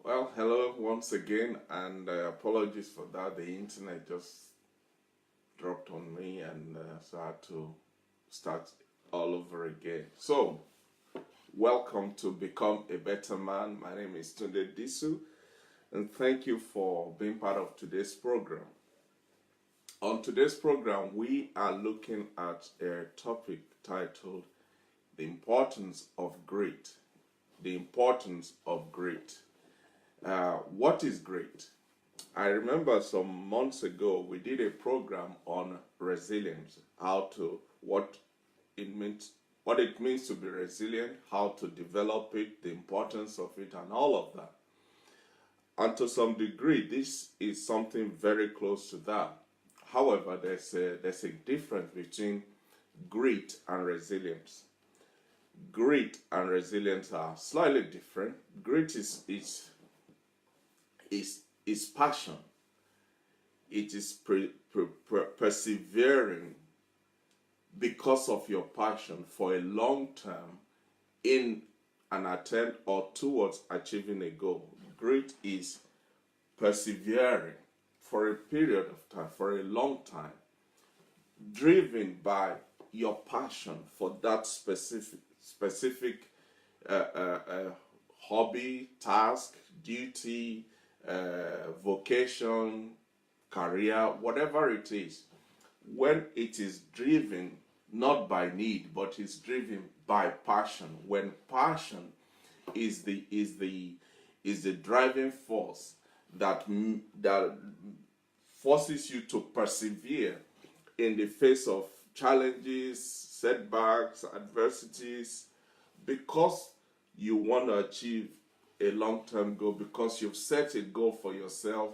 Well, hello once again, and apologies for that. The internet just dropped on me, and so I had to start all over again. So, welcome to Become a Better Man. My name is Tunde Disu, and thank you for being part of today's program. On today's program, we are looking at a topic titled The Importance of Grit. The Importance of Grit. What is grit? I remember some months ago we did a program on resilience, what it means to be resilient, how to develop it, the importance of it, and all of that. And to some degree, this is something very close to that. However, there's a difference between grit and resilience. Grit and resilience are slightly different. Grit is passion. It is persevering because of your passion for a long term in an attempt or towards achieving a goal. Grit is persevering for a period of time, for a long time, driven by your passion for that specific hobby, task, duty, vocation, career, whatever it is, when it is driven not by need but is driven by passion, when passion is the driving force that forces you to persevere in the face of challenges, setbacks, adversities, because you want to achieve a long-term goal, because you've set a goal for yourself,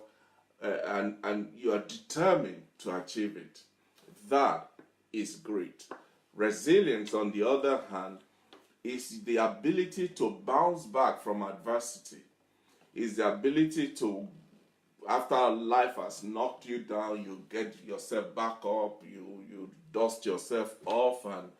and you are determined to achieve it. That is great. Resilience, on the other hand, is the ability to bounce back from adversity, is the ability to, after life has knocked you down, you get yourself back up, you dust yourself off, and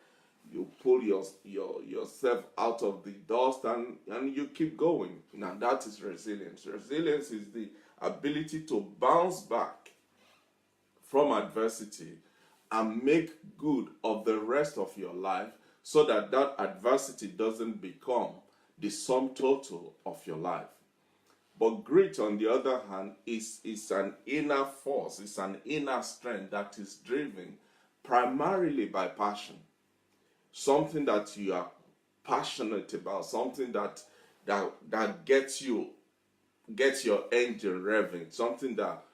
you pull yourself out of the dust, and you keep going. Now that is resilience. Resilience is the ability to bounce back from adversity and make good of the rest of your life, so that that adversity doesn't become the sum total of your life. But grit, on the other hand, is an inner force, it's an inner strength that is driven primarily by passion. Something that you are passionate about, something that gets your engine revving, something that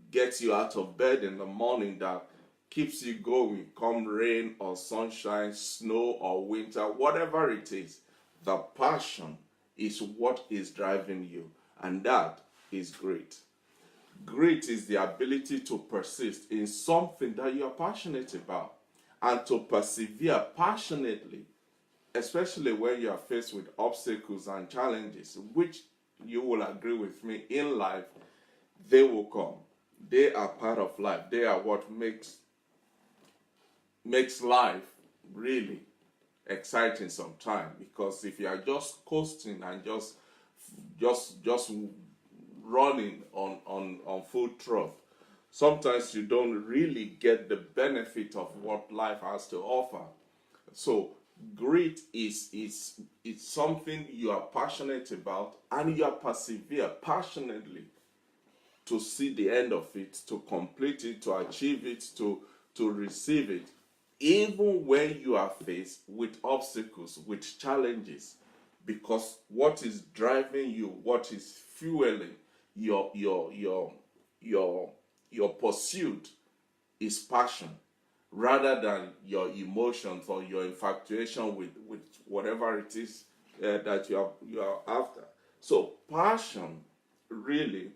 gets you out of bed in the morning, that keeps you going, come rain or sunshine, snow or winter, whatever it is. The passion is what is driving you, and that is grit. Grit is the ability to persist in something that you are passionate about, and to persevere passionately, especially when you are faced with obstacles and challenges, which you will agree with me, in life, they will come. They are part of life. They are what makes life really exciting sometimes. Because if you are just coasting and just running on full throttle, sometimes you don't really get the benefit of what life has to offer. So grit is something you are passionate about, and you are persevere passionately to see the end of it, to complete it, to achieve it, to receive it, even when you are faced with obstacles, with challenges. Because what is driving you, what is fueling your pursuit is passion, rather than your emotions or your infatuation with whatever it is that you are after. So passion really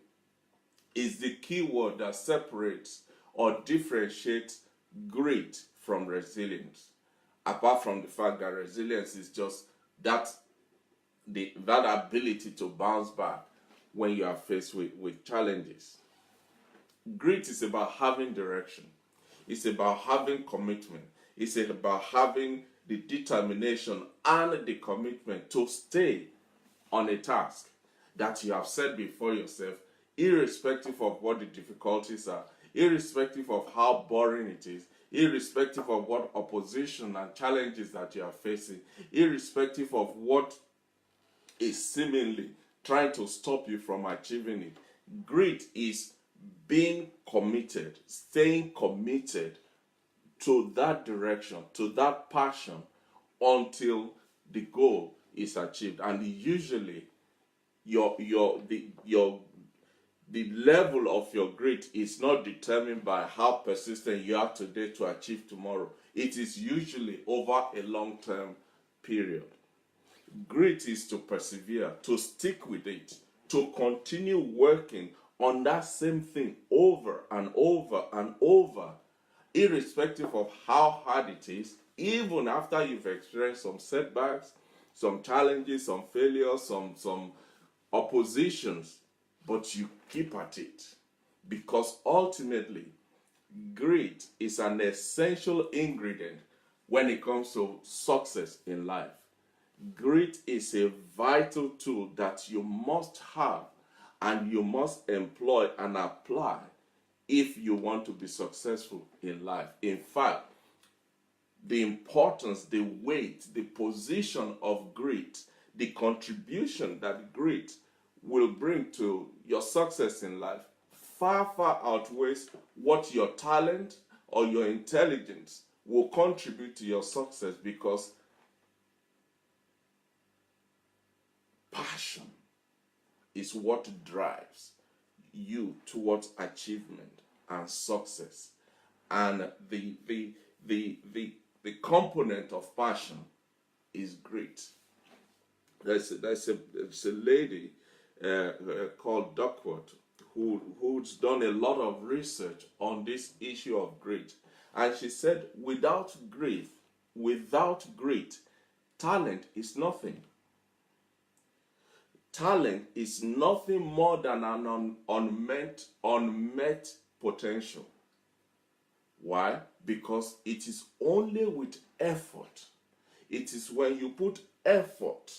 is the key word that separates or differentiates grit from resilience. Apart from the fact that resilience is just that ability to bounce back when you are faced with challenges. Grit is about having direction. It's about having commitment. It's about having the determination and the commitment to stay on a task. that you have set before yourself, irrespective of what the difficulties are, irrespective of how boring it is, irrespective of what opposition and challenges that you are facing, irrespective of what is seemingly trying to stop you from achieving it. Grit is being committed, staying committed to that direction, to that passion, until the goal is achieved. And usually the level of your grit is not determined by how persistent you are today to achieve tomorrow. It is usually over a long-term period. Grit is to persevere, to stick with it, to continue working on that same thing over and over and over, irrespective of how hard it is, even after you've experienced some setbacks, some challenges, some failures, some oppositions, but you keep at it. Because ultimately, grit is an essential ingredient when it comes to success in life. Grit is a vital tool that you must have and you must employ and apply if you want to be successful in life. In fact, the importance, the weight, the position of grit, the contribution that grit will bring to your success in life far, far outweighs what your talent or your intelligence will contribute to your success, because passion is what drives you towards achievement and success. And the component of passion is grit. There's a lady called Duckworth who's done a lot of research on this issue of grit. And she said, without grit, talent is nothing. Talent is nothing more than an unmet potential. Why? Because it is only with effort. It is when you put effort,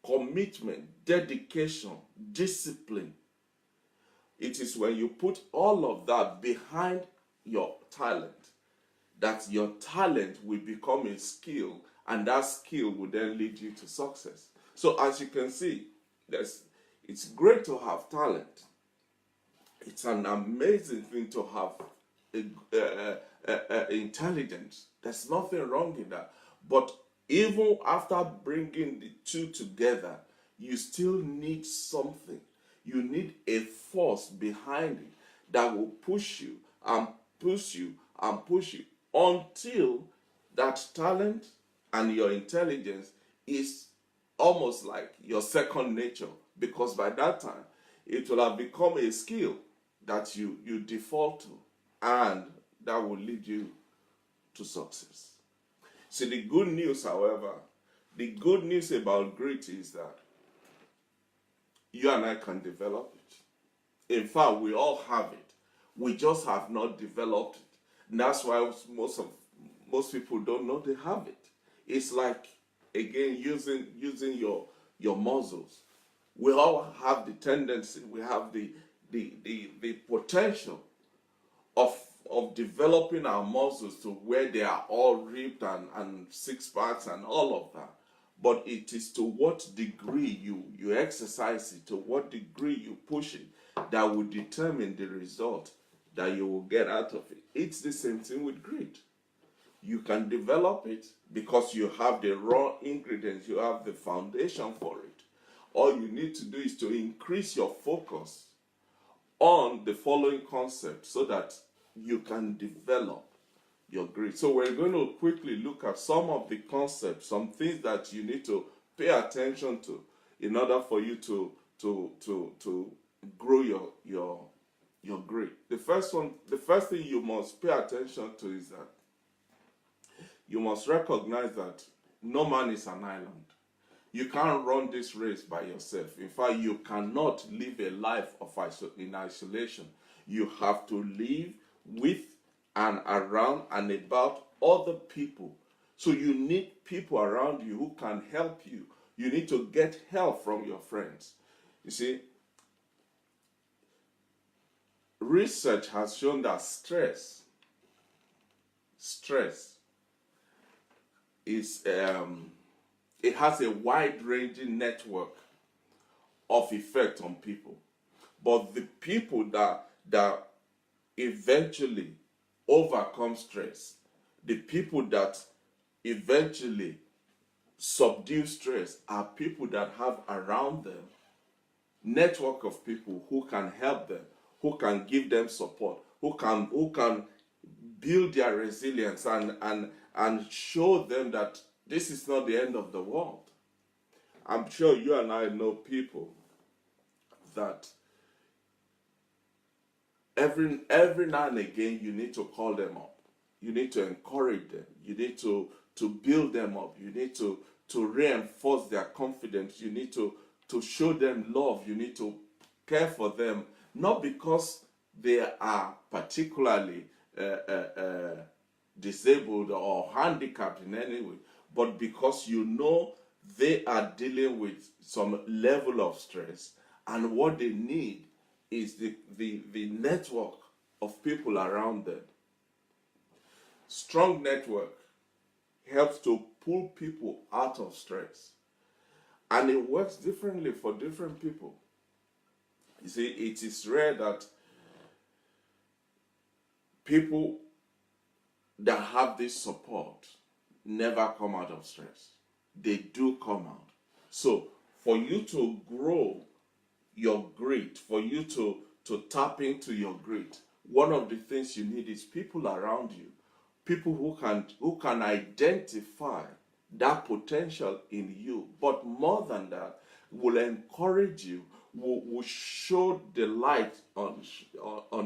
commitment, dedication, discipline. It is when you put all of that behind your talent that your talent will become a skill, and that skill will then lead you to success. So as you can see, it's great to have talent. It's an amazing thing to have intelligence. There's nothing wrong in that. But even after bringing the two together, you still need something. You need a force behind it that will push you and push you and push you until that talent and your intelligence is almost like your second nature, because by that time it will have become a skill that you default to, and that will lead you to success. See, the good news, however, the good news about grit is that you and I can develop it. In fact, we all have it. We just have not developed it. And that's why most people don't know they have it. It's like, again, using your muscles. We all have the tendency, we have the potential of developing our muscles to where they are all ripped and six packs and all of that. But it is to what degree you exercise it, to what degree you push it, that will determine the result that you will get out of it. It's the same thing with grit. You can develop it because you have the raw ingredients, you have the foundation for it. All you need to do is to increase your focus on the following concept so that you can develop your grit. So we're going to quickly look at some of the concepts, some things that you need to pay attention to in order for you to grow your grit. The first thing you must pay attention to is that you must recognize that no man is an island. You can't run this race by yourself. In fact, you cannot live a life in isolation. You have to live with and around and about other people. So you need people around you who can help you. You need to get help from your friends. You see, research has shown that stress is it has a wide-ranging network of effect on people. But the people that eventually overcome stress, the people that eventually subdue stress, are people that have around them network of people who can help them, who can give them support, who can build their resilience and show them that this is not the end of the world. I'm sure you and I know people that every now and again you need to call them up. You need to encourage them. You need to build them up. You need to reinforce their confidence. You need to show them love. You need to care for them, not because they are particularly disabled or handicapped in any way, but because you know they are dealing with some level of stress, and what they need is the network of people around them. Strong network helps to pull people out of stress, and it works differently for different people. You see, it is rare that people that have this support never come out of stress. They do come out. So for you to grow your grit, for you to tap into your grit, one of the things you need is people around you, people who can identify that potential in you, but more than that, will encourage you, will show the light on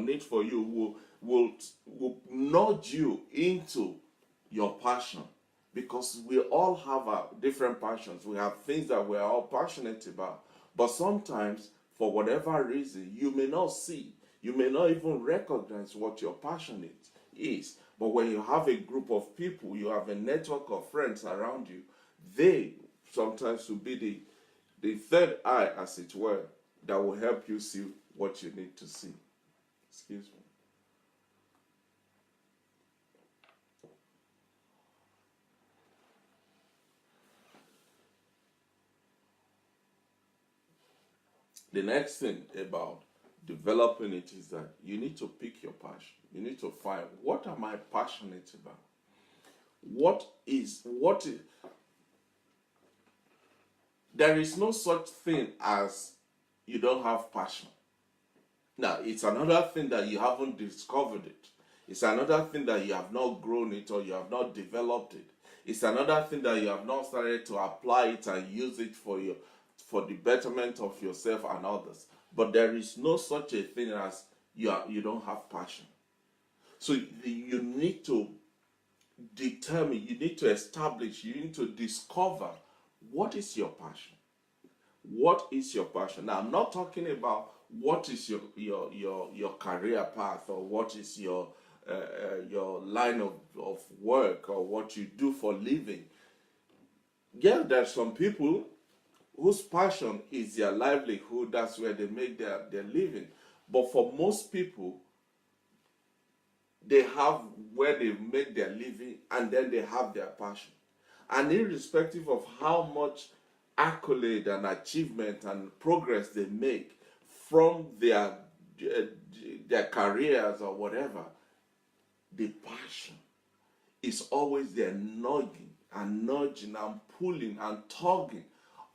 it for you, will nudge you into your passion, because we all have our different passions. We have things that we're all passionate about, but sometimes for whatever reason you may not see, you may not even recognize what your passion is. But when you have a group of people, you have a network of friends around you, they sometimes will be the third eye, as it were, that will help you see what you need to see. Excuse me. The next thing about developing it is that you need to pick your passion. You need to find, what am I passionate about? What is there is no such thing as you don't have passion. Now, it's another thing that you haven't discovered it. It's another thing that you have not grown it, or you have not developed it. It's another thing that you have not started to apply it and use it for the betterment of yourself and others. But there is no such a thing as you don't have passion. So you need to determine, you need to establish, you need to discover what is your passion. What is your passion? Now, I'm not talking about what is your career path, or what is your line of work, or what you do for living. Yeah, there's some people whose passion is their livelihood. That's where they make their living. But for most people, they have where they make their living, and then they have their passion. And irrespective of how much accolade and achievement and progress they make from their careers or whatever, the passion is always there, nudging and pulling and tugging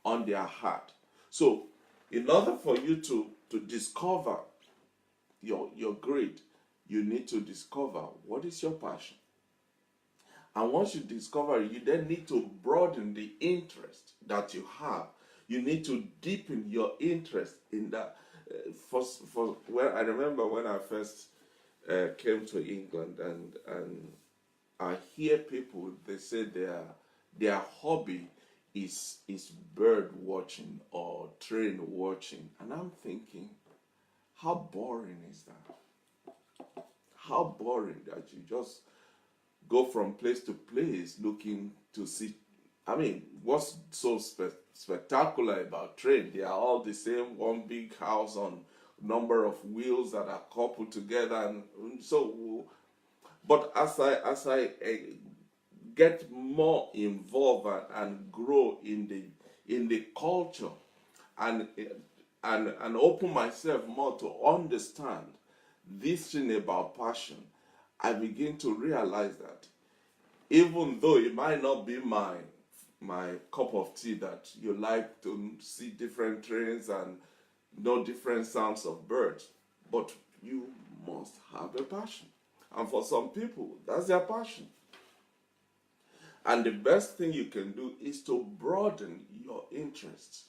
on their heart. So in order for you to discover your grade, you need to discover what is your passion. And once you discover it, you then need to broaden the interest that you have. You need to deepen your interest in that. I remember when I first came to England, and I hear people, they say their hobby is bird watching or train watching, and I'm thinking, how boring is that? How boring that you just go from place to place looking to see I mean, what's so spectacular about train? They are all the same, one big house on number of wheels that are coupled together, and so. But as I get more involved and grow in the culture, and and open myself more to understand this thing about passion, I begin to realize that even though it might not be my cup of tea, that you like to see different trains and know different sounds of birds, but you must have a passion. And for some people, that's their passion. And the best thing you can do is to broaden your interests.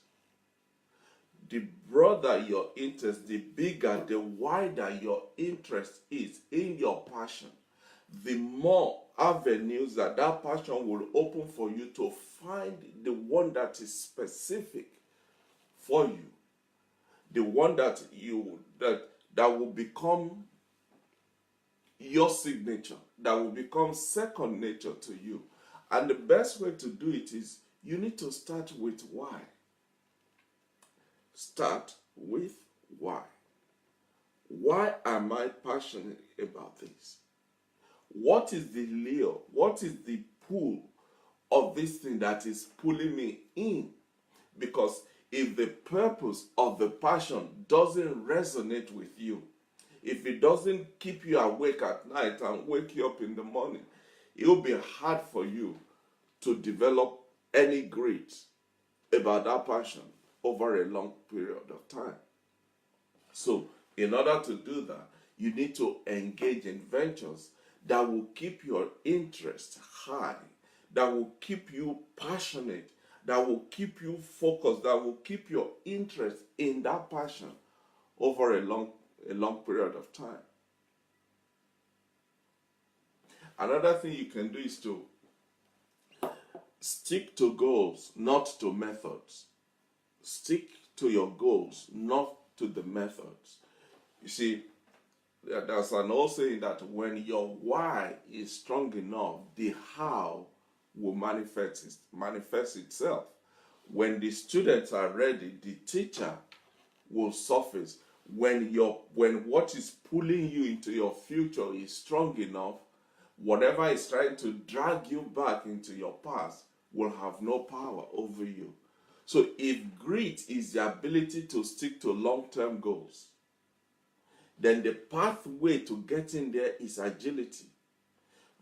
The broader your interest, the bigger, the wider your interest is in your passion, the more avenues that that passion will open for you to find the one that is specific for you, the one that will become your signature, that will become second nature to you. And the best way to do it is you need to start with why. Start with why. Why am I passionate about this? What is the lure? What is the pull of this thing that is pulling me in? Because if the purpose of the passion doesn't resonate with you, if it doesn't keep you awake at night and wake you up in the morning, it will be hard for you to develop any grit about that passion over a long period of time. So, in order to do that, you need to engage in ventures that will keep your interest high, that will keep you passionate, that will keep you focused, that will keep your interest in that passion over a long period of time. Another thing you can do is to stick to goals, not to methods. Stick to your goals, not to the methods. You see, there's an old saying that when your why is strong enough, the how will manifest itself. When the students are ready, the teacher will surface. When what is pulling you into your future is strong enough, whatever is trying to drag you back into your past will have no power over you. So if grit is the ability to stick to long-term goals, then the pathway to getting there is agility.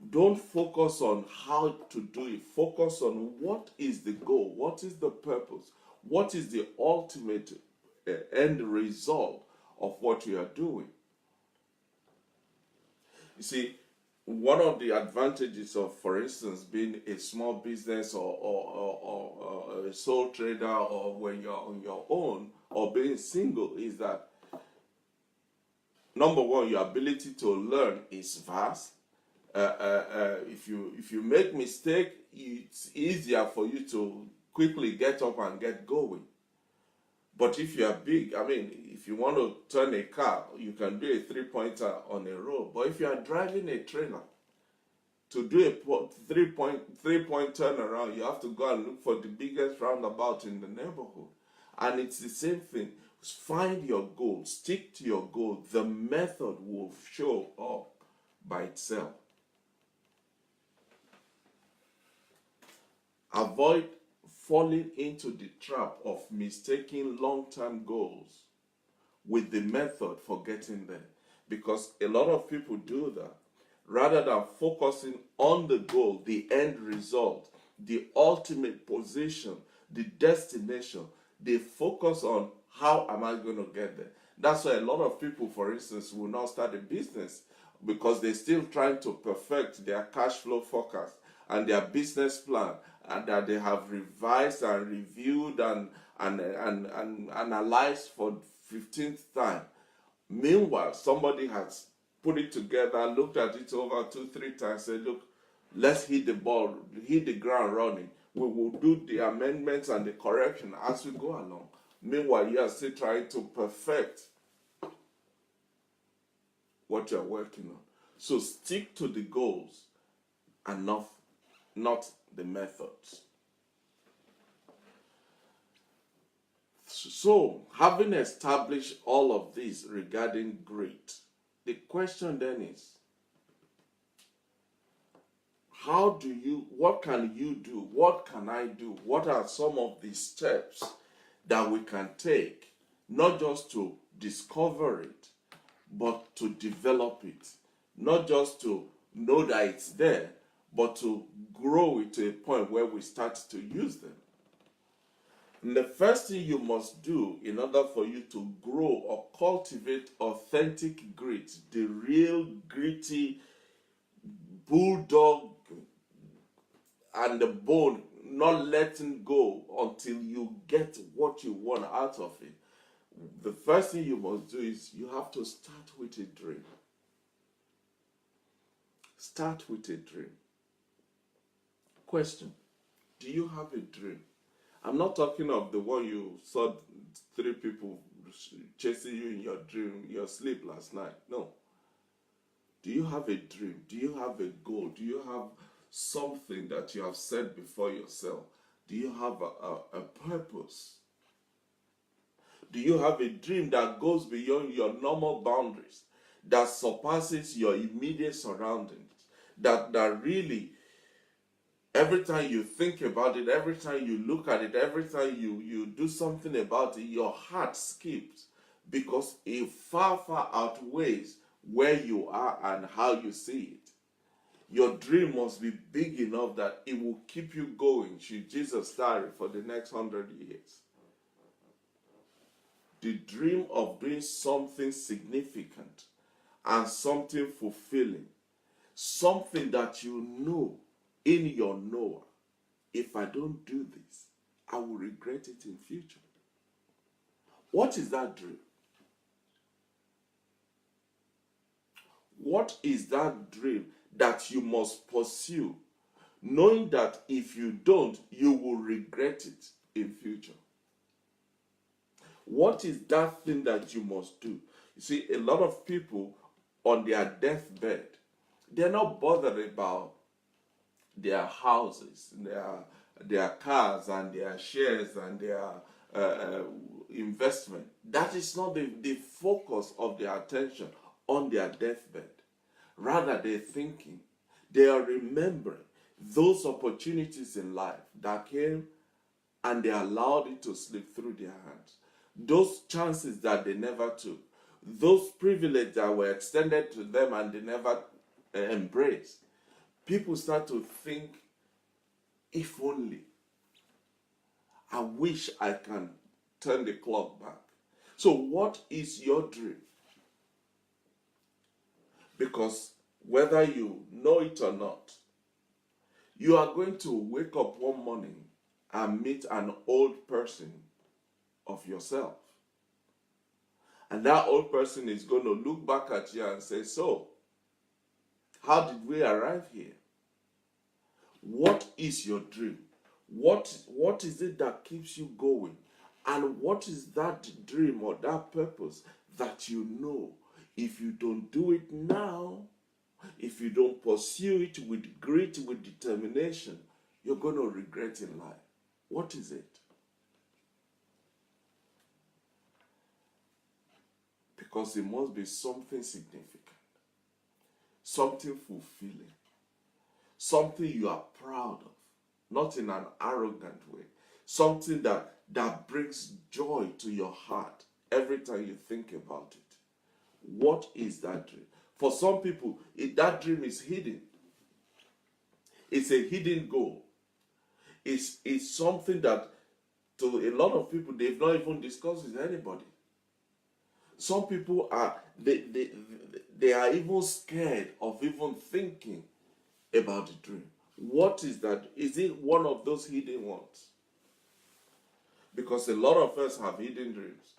Don't focus on how to do it. Focus on what is the goal, what is the purpose, what is the ultimate end result of what you are doing. You see, one of the advantages of, for instance, being a small business or a sole trader, or when you're on your own, or being single, is that number one, your ability to learn is vast. If you make mistake, it's easier for you to quickly get up and get going. But if you are big, I mean, if you want to turn a car, you can do a 3-pointer on a road. But if you are driving a trailer, to do a three-point turnaround, you have to go and look for the biggest roundabout in the neighborhood. And it's the same thing. Find your goal, stick to your goal. The method will show up by itself. Avoid falling into the trap of mistaking long-term goals with the method for getting there. Because a lot of people do that. Rather than focusing on the goal, the end result, the ultimate position, the destination, they focus on how am I going to get there. That's why a lot of people, for instance, will not start a business because they're still trying to perfect their cash flow forecast and their business plan, and that they have revised and reviewed and analyzed for 15th time. Meanwhile, somebody has put it together, looked at it over 2-3 times, said, look, let's hit the ground running. We will do the amendments and the correction as we go along. Meanwhile, you are still trying to perfect what you're working on. So stick to the goals and not the methods. So, having established all of this regarding greed, the question then is, what can you do? What can I do? What are some of the steps that we can take, not just to discover it, but to develop it? Not just to know that it's there, but to grow it to a point where we start to use them. And the first thing you must do in order for you to grow or cultivate authentic grit, the real gritty bulldog and the bone, not letting go until you get what you want out of it. The first thing you must do is you have to start with a dream. Start with a dream. Question: do you have a dream? I'm not talking of the one you saw 3 people chasing you in your dream, your sleep last night. No. Do you have a dream? Do you have a goal? Do you have something that you have set before yourself? Do you have a purpose? Do you have a dream that goes beyond your normal boundaries, that surpasses your immediate surroundings, that really, every time you think about it, every time you look at it, every time you do something about it, your heart skips because it far, far outweighs where you are and how you see it? Your dream must be big enough that it will keep you going should Jesus tarry for the next 100 years. The dream of doing something significant and something fulfilling, something that you know in your knower, if I don't do this, I will regret it in future. What is that dream? What is that dream that you must pursue, knowing that if you don't, you will regret it in future? What is that thing that you must do? You see, a lot of people on their deathbed, they're not bothered about their houses, their cars and their shares and their investment. That is not the focus of their attention on their deathbed. Rather, they're thinking, they are remembering those opportunities in life that came and they allowed it to slip through their hands. Those chances that they never took, those privileges that were extended to them and they never embraced. People start to think, if only. I wish I can turn the clock back. So what is your dream? Because whether you know it or not, you are going to wake up one morning and meet an old person of yourself. And that old person is going to look back at you and say, so, how did we arrive here? What is your dream? What is it that keeps you going? And what is that dream or that purpose that you know if you don't do it now, if you don't pursue it with grit, with determination, you're going to regret in life? What is it? Because it must be something significant, something fulfilling, something you are proud of, not in an arrogant way, something that brings joy to your heart every time you think about it. What is that dream? For some people, that dream is hidden. It's a hidden goal. It's something that to a lot of people, they've not even discussed with anybody. Some people they are even scared of even thinking about the dream. What is that? Is it one of those hidden ones? Because a lot of us have hidden dreams,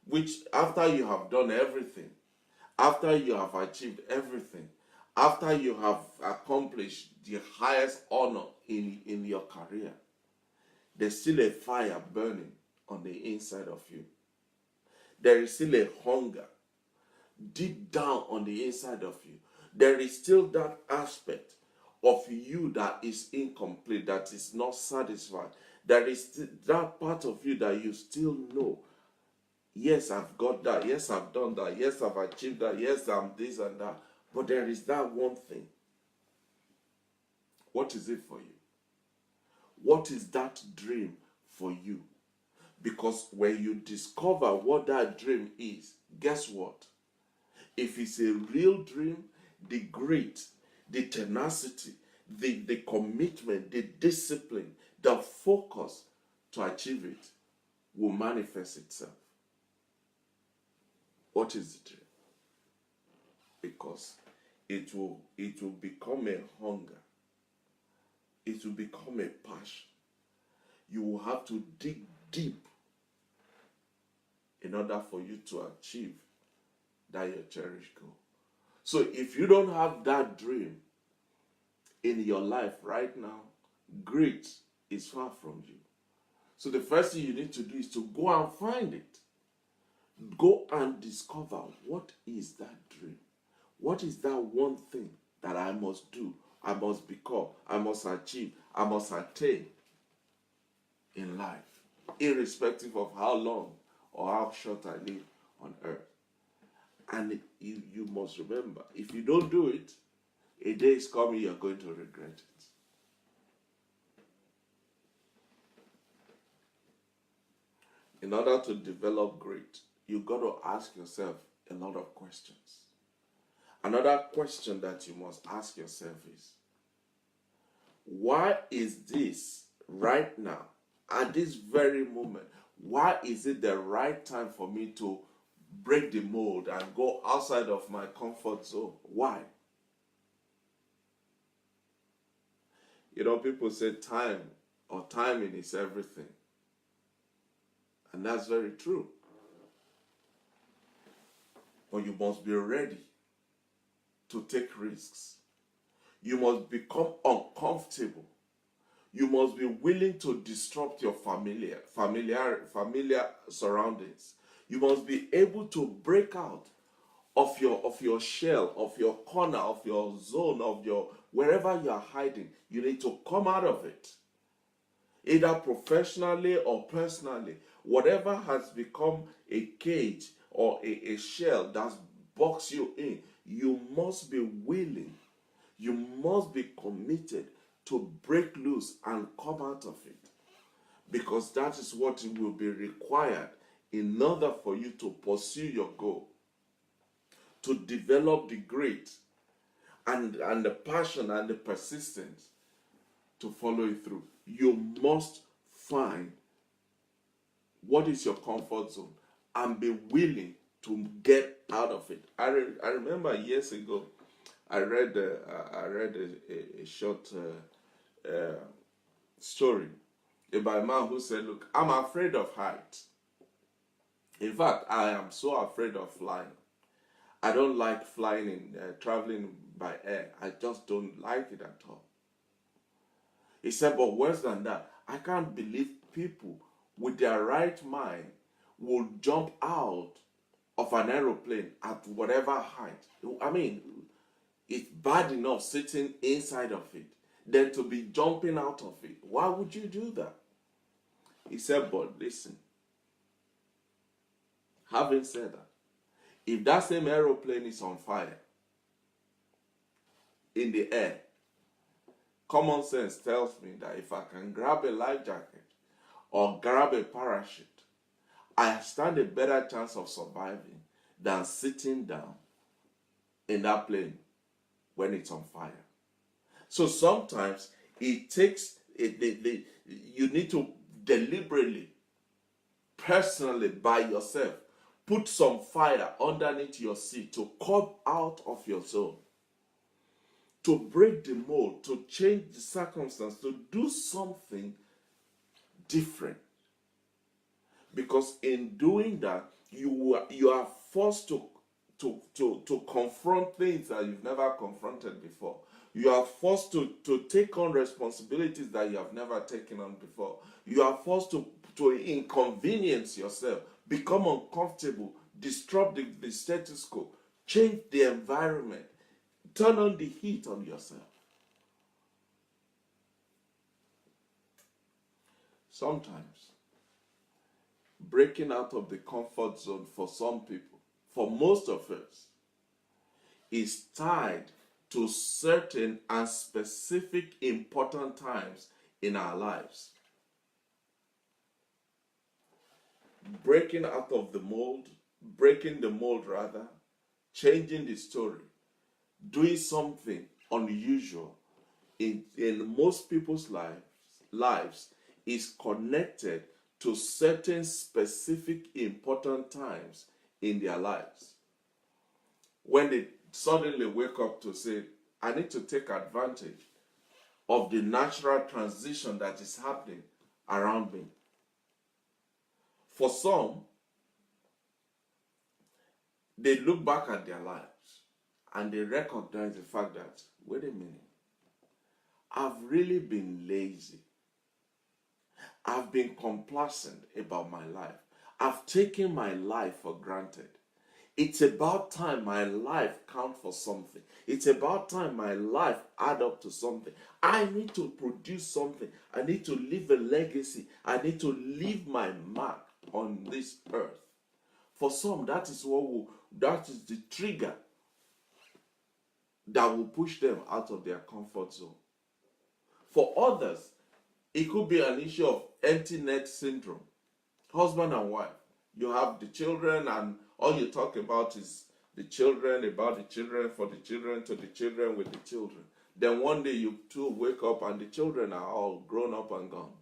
which after you have done everything, after you have achieved everything, after you have accomplished the highest honor in your career, there's still a fire burning on the inside of you. There is still a hunger deep down on the inside of you. There is still that aspect of you that is incomplete, that is not satisfied, There is that part of you that you still know. Yes, I've got that. Yes, I've done that. Yes, I've achieved that. Yes, I'm this and that. But there is that one thing. What is it for you? What is that dream for you? Because when you discover what that dream is, guess what? If it's a real dream, the grit, the tenacity, the commitment, the discipline, the focus to achieve it will manifest itself. What is the dream? Because it will become a hunger. It will become a passion. You will have to dig deep in order for you to achieve that your cherished goal. So if you don't have that dream in your life right now, grit is far from you. So the first thing you need to do is to go and find it. Go and discover, what is that dream? What is that one thing that I must do, I must become, I must achieve, I must attain in life, irrespective of how long or how short I live on earth. And you must remember, if you don't do it, a day is coming you're going to regret it. In order to develop grit, you've got to ask yourself a lot of questions. Another question that you must ask yourself is, why is this right now, at this very moment, why is it the right time for me to break the mold and go outside of my comfort zone? Why? You know, people say time or timing is everything. And that's very true. But you must be ready to take risks. You must become uncomfortable. You must be willing to disrupt your familiar surroundings. You must be able to break out of your shell, of your corner, of your zone, of your wherever you are hiding. You need to come out of it. Either professionally or personally, whatever has become a cage or a shell that's boxed you in, you must be willing, you must be committed to break loose and come out of it. Because that is what will be required in order for you to pursue your goal, to develop the grit and the passion and the persistence to follow it through. You must find what is your comfort zone and be willing to get out of it. I remember years ago, I read a short story about a man who said, look, I'm afraid of heights. In fact, I am so afraid of flying. I don't like flying traveling by air. I just don't like it at all. He said, but worse than that, I can't believe people with their right mind will jump out of an aeroplane at whatever height. I mean, it's bad enough sitting inside of it, then to be jumping out of it. Why would you do that? He said, but listen, having said that, if that same aeroplane is on fire in the air, common sense tells me that if I can grab a life jacket or grab a parachute, I stand a better chance of surviving than sitting down in that plane when it's on fire. So sometimes it takes, you need to deliberately, personally, by yourself, put some fire underneath your seat to come out of your zone, to break the mold, to change the circumstance, to do something different. Because in doing that, you are forced to confront things that you've never confronted before. You are forced to take on responsibilities that you have never taken on before. You are forced to inconvenience yourself, become uncomfortable, disrupt the status quo, change the environment, turn on the heat on yourself. Sometimes breaking out of the comfort zone for some people, for most of us, is tied to certain and specific important times in our lives. Breaking out of the mold, breaking the mold rather, changing the story, doing something unusual in most people's lives is connected to certain specific important times in their lives. When they suddenly wake up to say, I need to take advantage of the natural transition that is happening around me. For some, they look back at their lives and they recognize the fact that, wait a minute, I've really been lazy. I've been complacent about my life. I've taken my life for granted. It's about time my life count for something. It's about time my life add up to something. I need to produce something. I need to leave a legacy. I need to leave my mark on this earth. For some, that is the trigger that will push them out of their comfort zone. For others, it could be an issue of empty net syndrome. Husband and wife, you have the children, and all you talk about is the children, about the children, for the children, to the children, with the children. Then one day you two wake up and the children are all grown up and gone.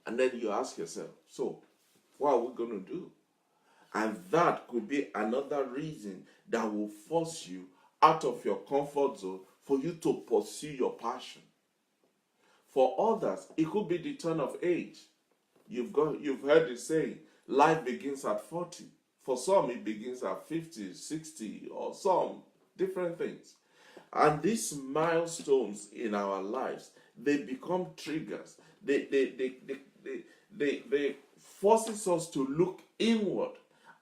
And then you ask yourself, so what are we going to do? And that could be another reason that will force you out of your comfort zone for you to pursue your passion. For others, it could be the turn of age. You've heard the saying, life begins at 40. For some, it begins at 50, 60, or some different things. And these milestones in our lives, they become triggers. They forces us to look inward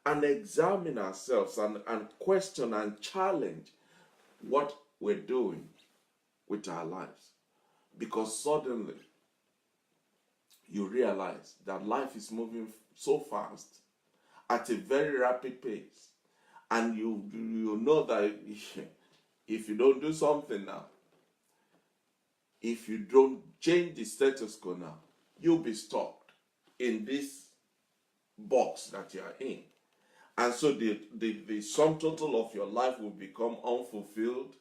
and examine ourselves and question and challenge what we're doing with our lives. Because suddenly you realize that life is moving so fast at a very rapid pace, and you know that if you don't do something now, if you don't change the status quo now, you'll be stuck in this box that you are in. And so the sum total of your life will become unfulfilled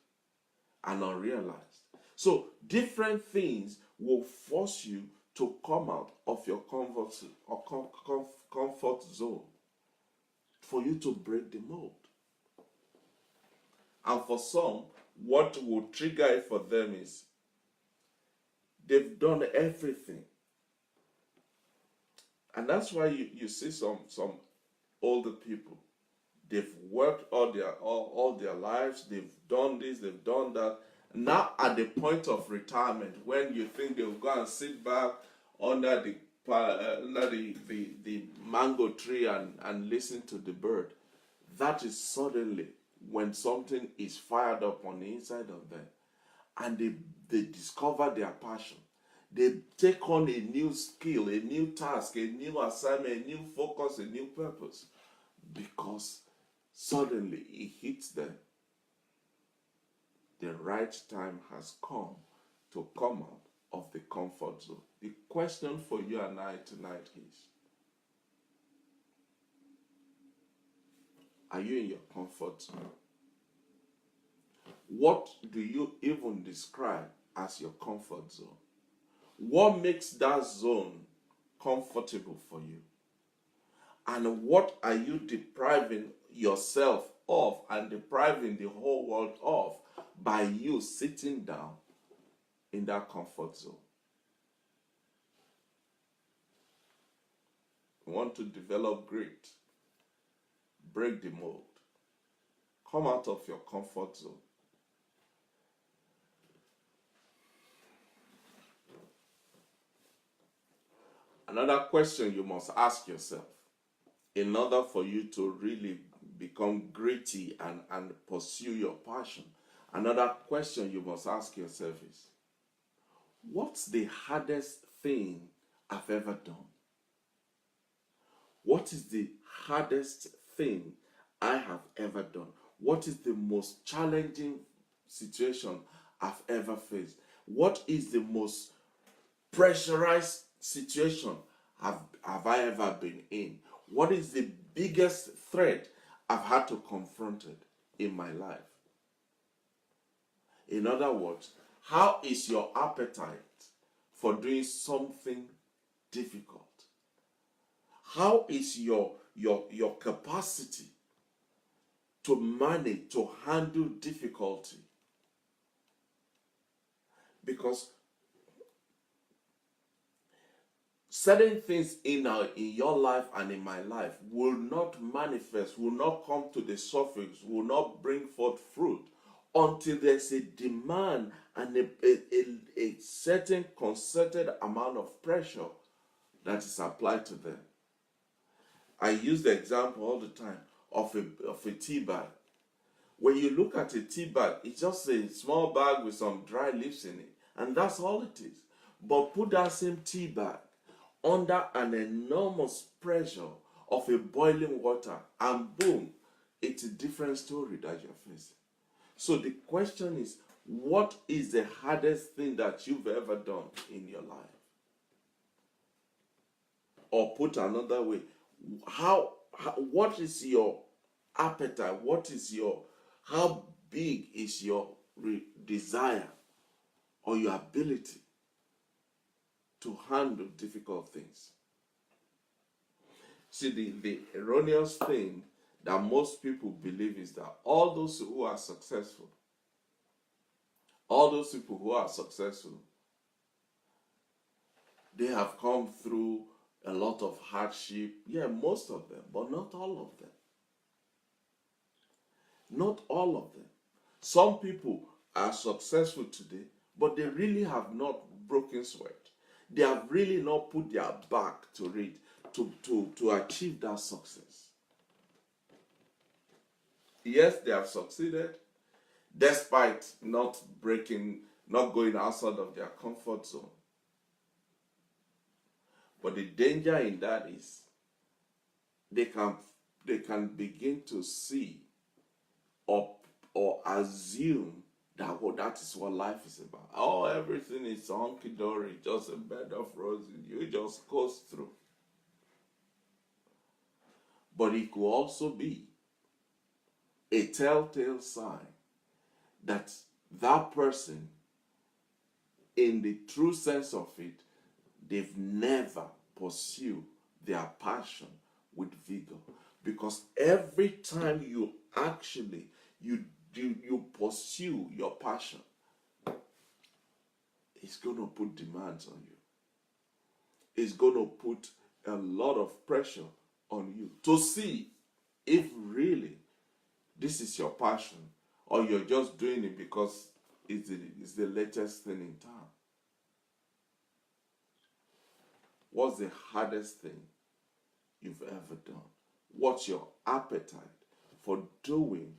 and unrealized. So different things will force you to come out of your comfort zone for you to break the mold. And for some, what will trigger it for them is they've done everything. And that's why you see some older people. They've worked all their lives, they've done this, they've done that. Now at the point of retirement, when you think they'll go and sit back under the mango tree and listen to the bird, that is suddenly when something is fired up on the inside of them, and they discover their passion. They take on a new skill, a new task, a new assignment, a new focus, a new purpose, because suddenly it hits them. The right time has come to come out of the comfort zone. The question for you and I tonight is, are you in your comfort zone? What do you even describe as your comfort zone? What makes that zone comfortable for you? And what are you depriving yourself of and depriving the whole world of by you sitting down in that comfort zone? You want to develop grit, break the mold, come out of your comfort zone. Another question you must ask yourself in order for you to really become gritty and pursue your passion, another question you must ask yourself is, what's the hardest thing I've ever done? What is the hardest thing I have ever done? What is the most challenging situation I've ever faced? What is the most pressurized situation have I ever been in? What is the biggest threat I've had to confront it in my life? In other words, how is your appetite for doing something difficult? How is your capacity to manage, to handle difficulty? Because certain things in your life and in my life will not manifest, will not come to the surface, will not bring forth fruit until there's a demand and a certain concerted amount of pressure that is applied to them. I use the example all the time of a tea bag. When you look at a tea bag, it's just a small bag with some dry leaves in it, and that's all it is. But put that same tea bag under an enormous pressure of a boiling water, and boom, it's a different story that you're facing. So the question is, what is the hardest thing that you've ever done in your life? Or put another way, what is your appetite? How big is your desire or your ability to handle difficult things? See, the erroneous thing that most people believe is that all those people who are successful, they have come through a lot of hardship. Yeah, most of them, but not all of them. Not all of them. Some people are successful today, but they really have not broken sweat. They have really not put their back to it to achieve that success. Yes, they have succeeded, despite not going outside of their comfort zone. But the danger in that is they can begin to see or assume that that is what life is about. Oh, everything is hunky-dory, just a bed of roses. You just coast through. But it could also be a telltale sign that that person, in the true sense of it, they've never pursued their passion with vigor. Because every time you actually you pursue your passion, it's going to put demands on you. It's going to put a lot of pressure on you to see if really this is your passion, or you're just doing it because it's the latest thing in town. What's the hardest thing you've ever done? What's your appetite for doing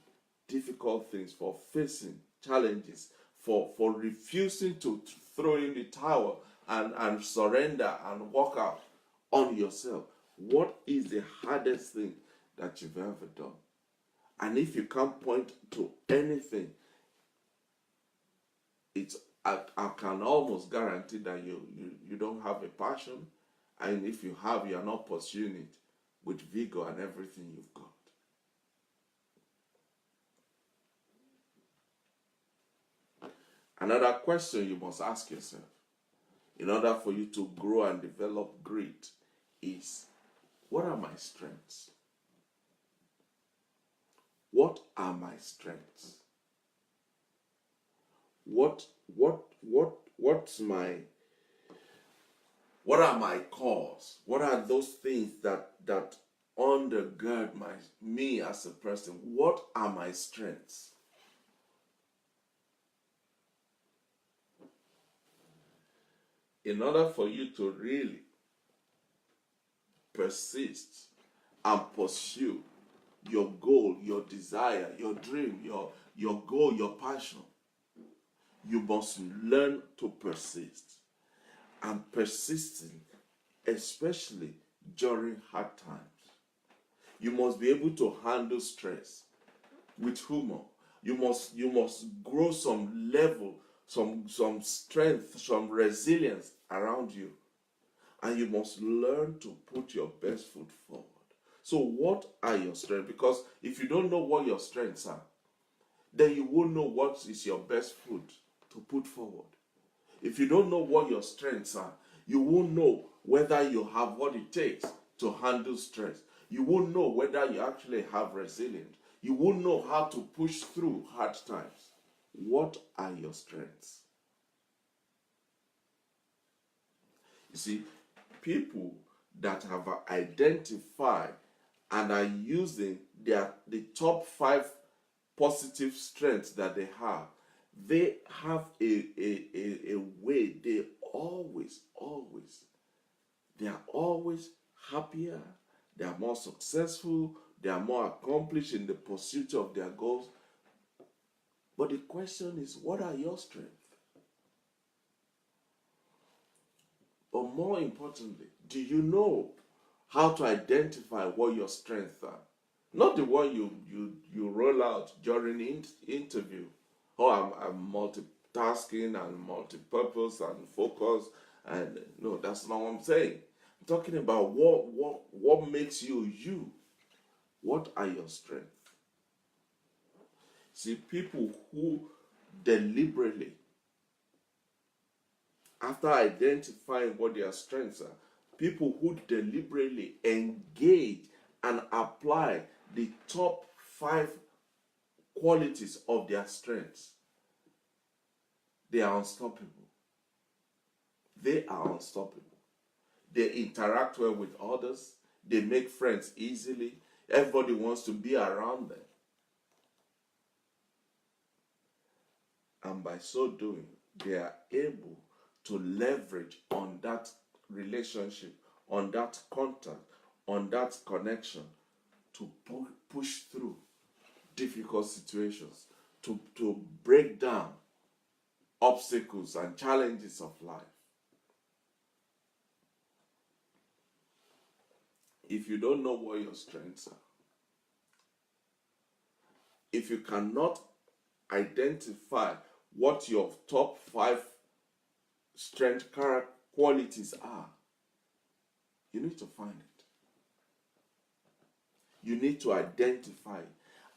difficult things, for facing challenges, for refusing to throw in the towel and surrender and walk out on yourself? What is the hardest thing that you've ever done? And if you can't point to anything, I can almost guarantee that you don't have a passion, and if you have, you are not pursuing it with vigor and everything you've got. Another question you must ask yourself, in order for you to grow and develop grit, is, what are my strengths? What are my strengths? What are my cores? What are those things that undergird me as a person? What are my strengths? In order for you to really persist and pursue your goal, your desire, your dream, your goal, your passion, you must learn to persist. And persisting especially during hard times. You must be able to handle stress with humor. You must grow some level, some strength, some resilience around you. And you must learn to put your best foot forward. So what are your strengths? Because if you don't know what your strengths are, then you won't know what is your best foot to put forward. If you don't know what your strengths are, you won't know whether you have what it takes to handle stress. You won't know whether you actually have resilience. You won't know how to push through hard times. What are your strengths? You see, people that have identified and are using the top 5 positive strengths that they have a way they are always happier, they are more successful, they are more accomplished in the pursuit of their goals. But the question is, what are your strengths? But more importantly, do you know how to identify what your strengths are? Not the one you roll out during interview. Oh, I'm multitasking and multi-purpose and focus. And no, that's not what I'm saying. I'm talking about what makes you you. What are your strengths? See, people who deliberately, after identifying what their strengths are, people who deliberately engage and apply the top 5 qualities of their strengths, they are unstoppable. They are unstoppable. They interact well with others. They make friends easily. Everybody wants to be around them. And by so doing, they are able to leverage on that relationship, on that contact, on that connection to push through difficult situations, to break down obstacles and challenges of life. If you don't know what your strengths are, if you cannot identify what your top 5 strength qualities are, you need to find it. You need to identify it.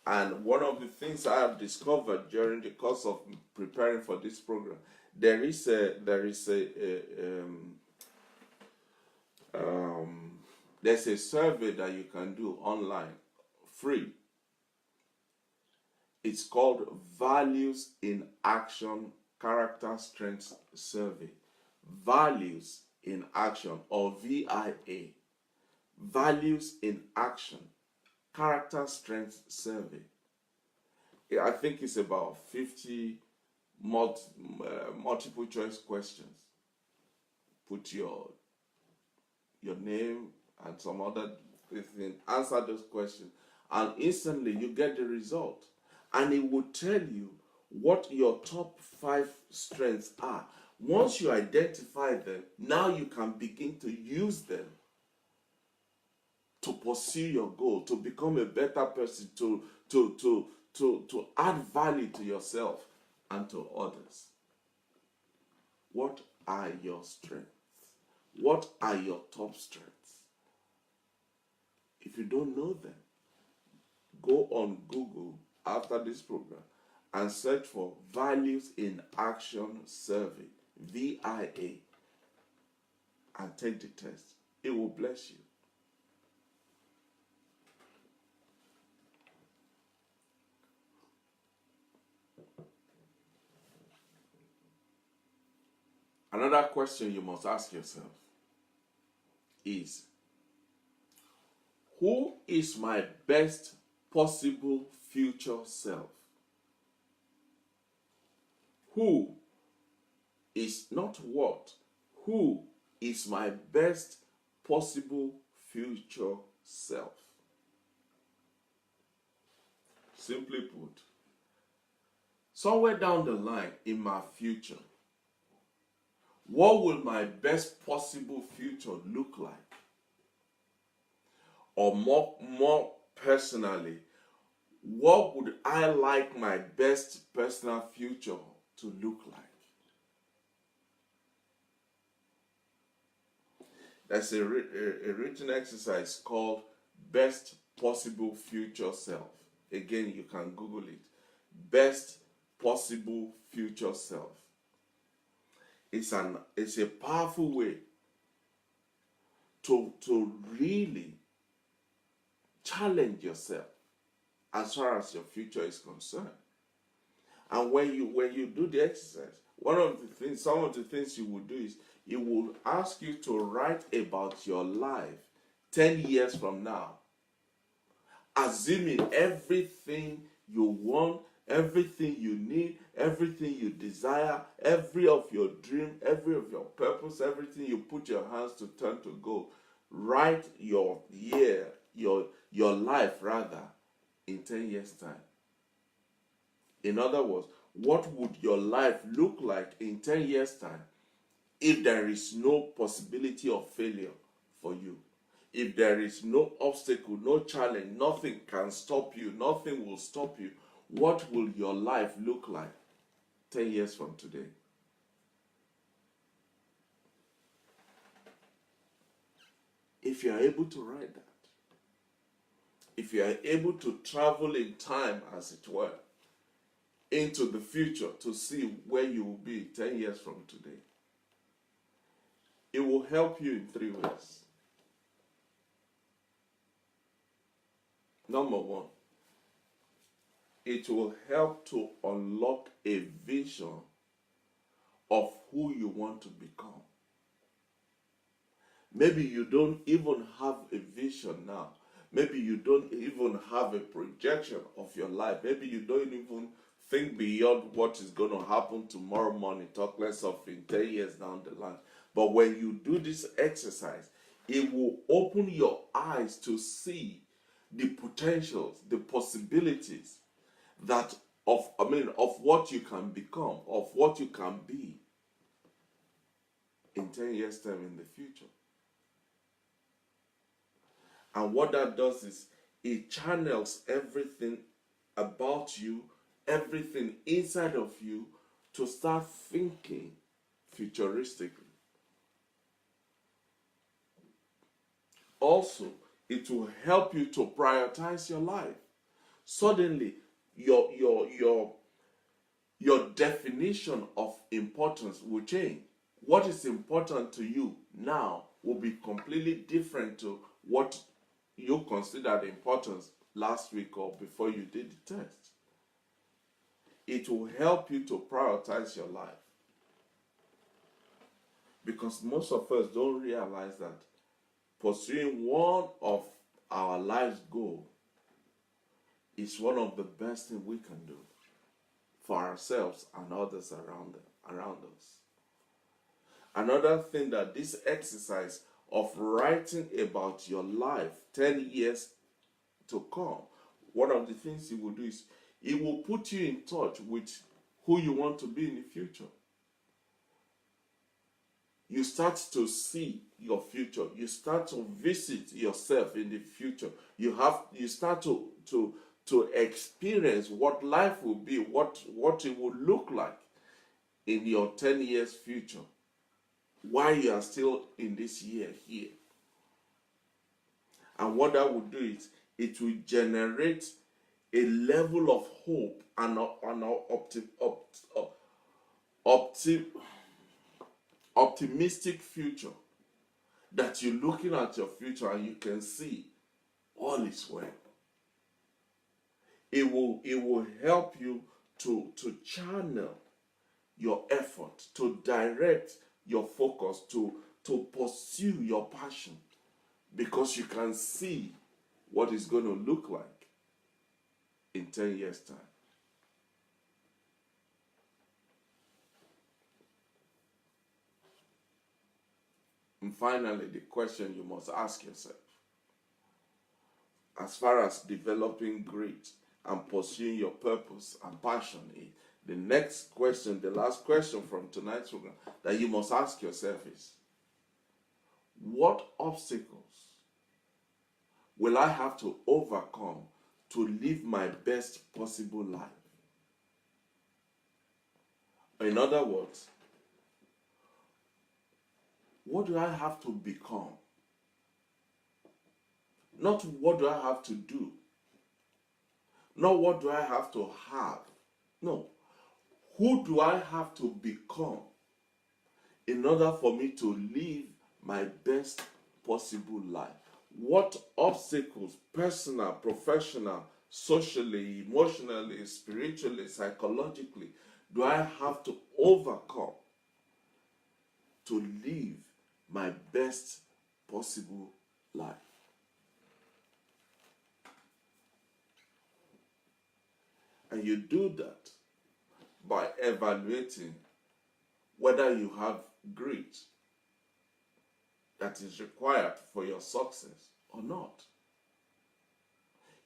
And one of the things I have discovered during the course of preparing for this program, there's a survey that you can do online, free. It's called Values in Action Character Strengths Survey. Values in Action, or VIA. Values in Action Character Strengths Survey. I think it's about 50 multiple choice questions. Put your name and some other thing, answer those questions, and instantly you get the result. And it will tell you what your top 5 strengths are. Once you identify them, now you can begin to use them to pursue your goal, to become a better person, to add value to yourself and to others. What are your strengths? What are your top strengths? If you don't know them, go on Google after this program and search for Values in Action Survey, VIA, and take the test. It will bless you. Another question you must ask yourself is, who is my best possible future self? Who is not what? Who is my best possible future self? Simply put, somewhere down the line in my future, What will my best possible future look like? Or more personally, what would I like my best personal future to look like? There's a written exercise called Best Possible Future Self. Again, you can Google it. Best Possible Future Self. It's a powerful way to really challenge yourself as far as your future is concerned. And when you do the exercise, some of the things you will do is it will ask you to write about your life 10 years from now, assuming everything you want, everything you need, everything you desire, every of your dream, every of your purpose, everything you put your hands to turn to gold. Write your year, your life rather, in 10 years' time. In other words, what would your life look like in 10 years' time if there is no possibility of failure for you? If there is no obstacle, no challenge, nothing can stop you, nothing will stop you, what will your life look like 10 years from today? If you are able to write that, if you are able to travel in time, as it were, into the future to see where you will be 10 years from today, it will help you in 3 ways. Number one, it will help to unlock a vision of who you want to become. Maybe you don't even have a vision now. Maybe you don't even have a projection of your life. Maybe you don't even think beyond what is going to happen tomorrow morning, talk less of in 10 years down the line. But when you do this exercise, it will open your eyes to see the potentials, the possibilities of what you can become, of what you can be in 10 years' time in the future. And what that does is it channels everything about you, everything inside of you, to start thinking futuristically. Also, it will help you to prioritize your life. Suddenly, your definition of importance will change. What is important to you now will be completely different to what you considered importance last week or before you did the test. It will help you to prioritize your life. Because most of us don't realize that pursuing one of our life's goals is one of the best things we can do for ourselves and others around us. Another thing that this exercise of writing about your life 10 years to come, one of the things it will do is it will put you in touch with who you want to be in the future. You start to see your future. You start to visit yourself in the future. You start to experience what life will be, what it will look like in your 10 years future while you are still in this year here. And what that will do is it will generate a level of hope and optimistic future, that you're looking at your future and you can see all is well. It will help you to channel your effort, to direct your focus, to pursue your passion, because you can see what it's going to look like in 10 years' time. And finally, the question you must ask yourself, as far as developing grit and pursuing your purpose and passion The next question, the last question from tonight's program that you must ask yourself is, what obstacles will I have to overcome to live my best possible life? In other words, what do I have to become? Not what do I have to do. Not what do I have to have. No. Who do I have to become in order for me to live my best possible life? What obstacles, personal, professional, socially, emotionally, spiritually, psychologically, do I have to overcome to live my best possible life? And you do that by evaluating whether you have grit that is required for your success or not.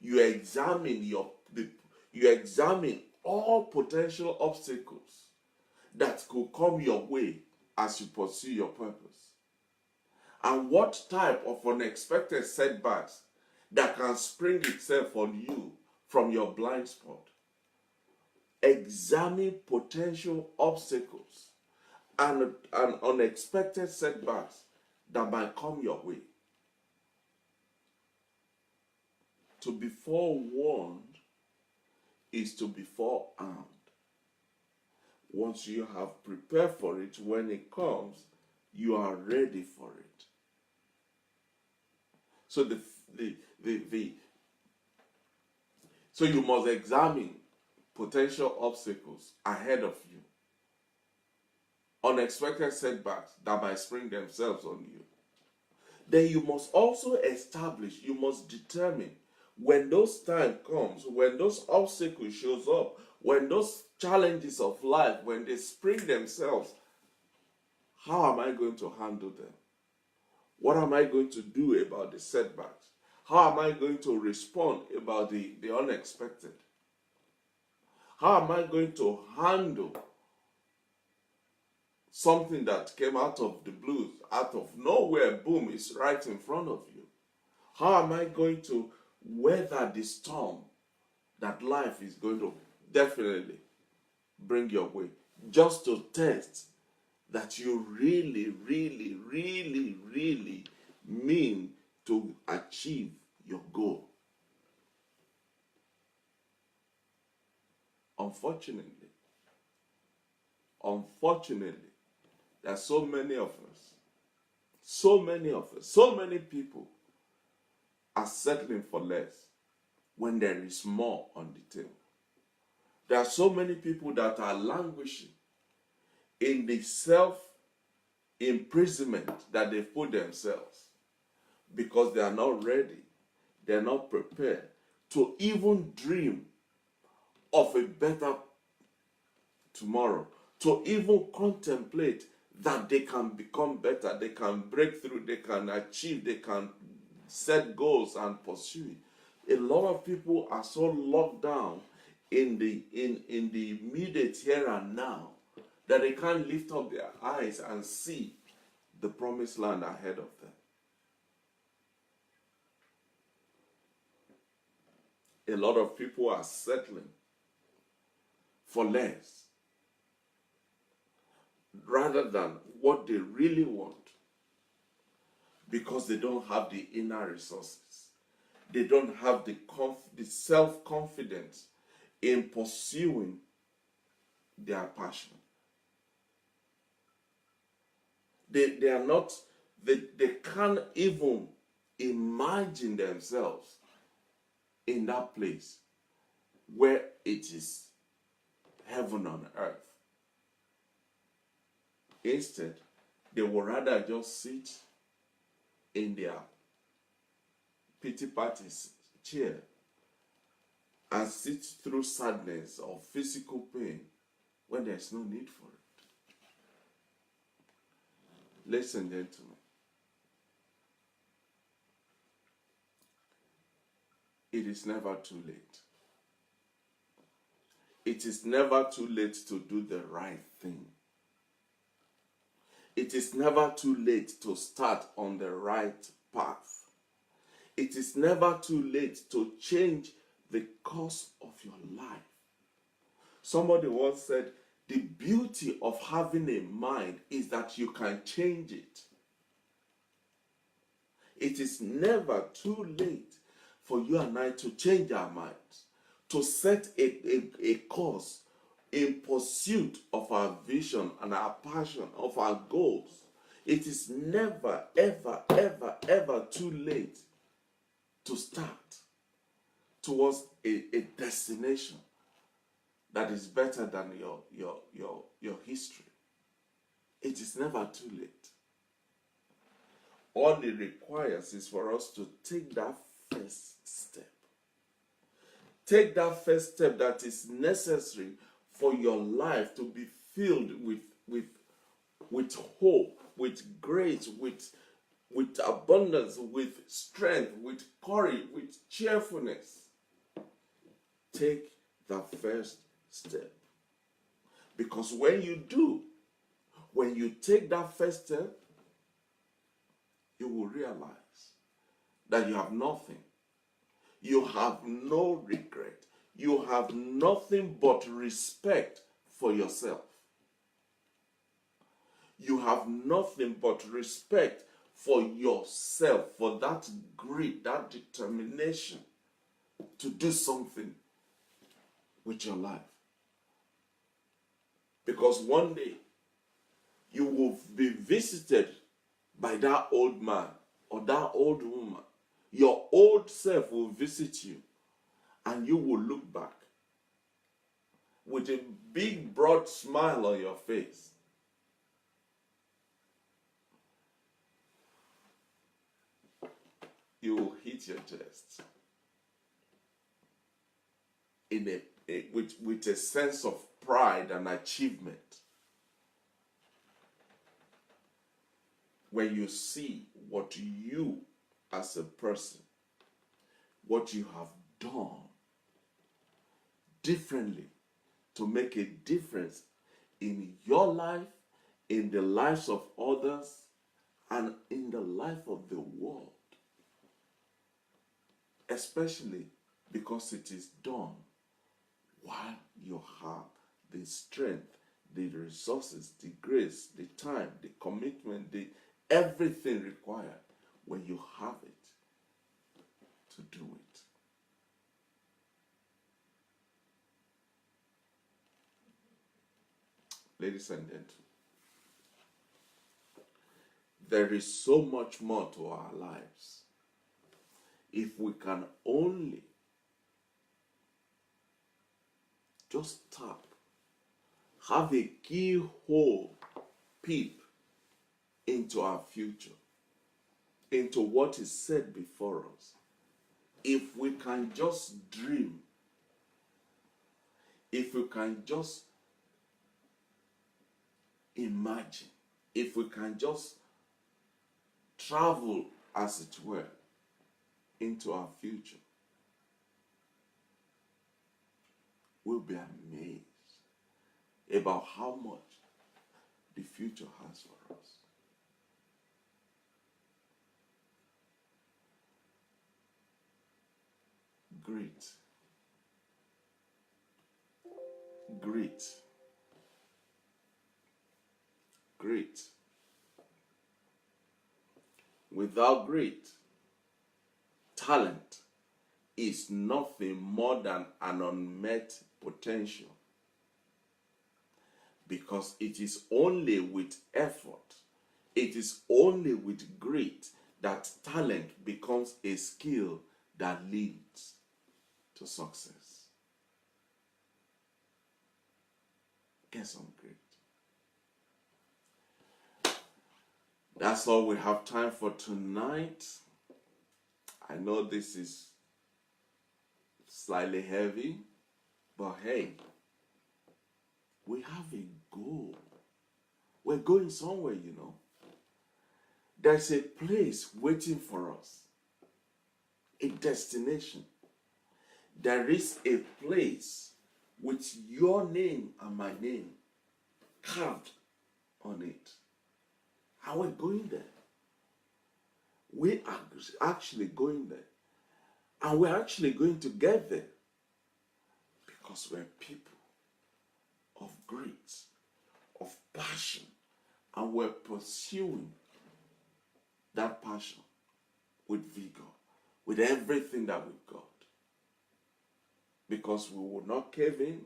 You examine you examine all potential obstacles that could come your way as you pursue your purpose. And what type of unexpected setbacks that can spring itself on you from your blind spot. Examine potential obstacles and unexpected setbacks that might come your way. To be forewarned is to be forearmed. Once you have prepared for it, when it comes, you are ready for it. So so you must examine potential obstacles ahead of you, unexpected setbacks that might spring themselves on you. Then you must also establish, you must determine when those time comes, when those obstacles shows up, when those challenges of life, when they spring themselves, how am I going to handle them? What am I going to do about the setbacks? How am I going to respond about the unexpected? How am I going to handle something that came out of the blues, out of nowhere, boom, is right in front of you? How am I going to weather the storm that life is going to definitely bring your way, just to test that you really, really, really, really mean to achieve your goal? Unfortunately, there are so many of us, so many people are settling for less when there is more on the table. There are so many people that are languishing in the self-imprisonment that they put themselves because they are not ready, they are not prepared to even dream of a better tomorrow, to even contemplate that they can become better, they can break through, they can achieve, they can set goals and pursue it. A lot of people are so locked down in the immediate here and now that they can't lift up their eyes and see the promised land ahead of them. A lot of people are settling for less rather than what they really want because they don't have the inner resources. They don't have the self-confidence in pursuing their passion. They can't even imagine themselves in that place where it is heaven on earth. Instead, they would rather just sit in their pity party's chair and sit through sadness or physical pain when there's no need for it. Ladies and gentlemen, it is never too late. It It is never too late to do the right thing. It is never too late to start on the right path. It is never too late to change the course of your life. Somebody once said, the beauty of having a mind is that you can change it. It is never too late for you and I to change our minds, to set a course in pursuit of our vision and our passion, of our goals. It is never, ever, ever, ever too late to start towards a destination that is better than your history. It is never too late. All it requires is for us to take that first step. Take that first step that is necessary for your life to be filled with hope, with grace, with abundance, with strength, with courage, with cheerfulness. Take that first step. Because when you do, when you take that first step, you will realize that you have nothing. You have no regret. You have nothing but respect for yourself. You have nothing but respect for yourself, for that grit, that determination to do something with your life. Because one day you will be visited by that old man or that old woman. Your old self will visit you, and you will look back with a big, broad smile on your face. You will hit your chest with a sense of pride and achievement when you see what you as a person, what you have done differently to make a difference in your life, in the lives of others, and in the life of the world. Especially because it is done while you have the strength, the resources, the grace, the time, the commitment, everything required. When you have it, to do it. Ladies and gentlemen, there is so much more to our lives if we can only just tap, have a keyhole peep into our future, into what is set before us. If we can just dream, if we can just imagine, if we can just travel, as it were, into our future, we'll be amazed about how much the future has for us. Great. Great. Great. Without great, talent is nothing more than an unmet potential. Because it is only with effort, it is only with grit that talent becomes a skill that leads to success. Get some grit. That's all we have time for tonight. I know this is slightly heavy, but hey, we have a goal. We're going somewhere, you know. There's a place waiting for us, a destination. There is a place with your name and my name carved on it. And we're going there. We are actually going there. And we're actually going to get there because we're people of grit, of passion, and we're pursuing that passion with vigor, with everything that we've got. Because we will not cave in,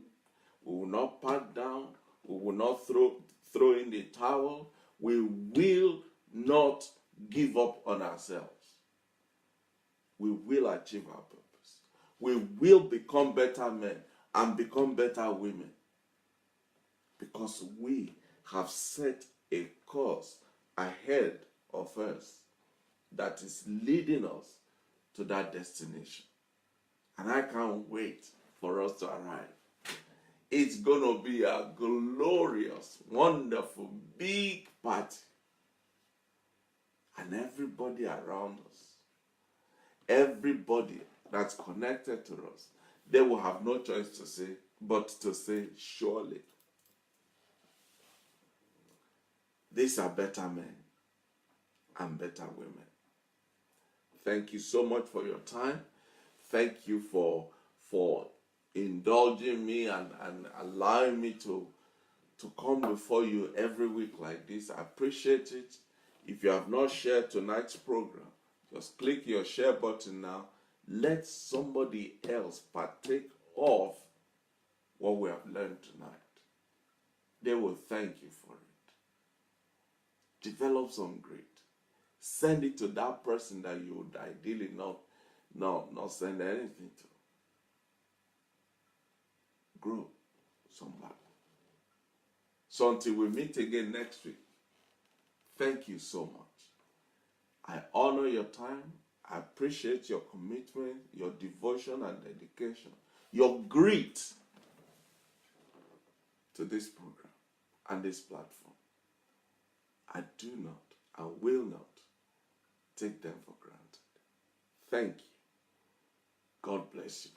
we will not pack down, we will not throw in the towel, we will not give up on ourselves. We will achieve our purpose. We will become better men and become better women because we have set a course ahead of us that is leading us to that destination. And I can't wait for us to arrive. It's going to be a glorious, wonderful, big party. And everybody around us, everybody that's connected to us, they will have no choice to say but to say, surely, these are better men and better women. Thank you so much for your time. Thank you for indulging me and allowing me to come before you every week like this. I appreciate it. If you have not shared tonight's program, just click your share button now. Let somebody else partake of what we have learned tonight. They will thank you for it. Develop some grit. Send it to that person that you would ideally not send anything to. Grow somebody. So until we meet again next week, thank you so much. I honor your time. I appreciate your commitment, your devotion and dedication, your grit to this program and this platform. I do not, I will not take them for granted. Thank you. God bless you.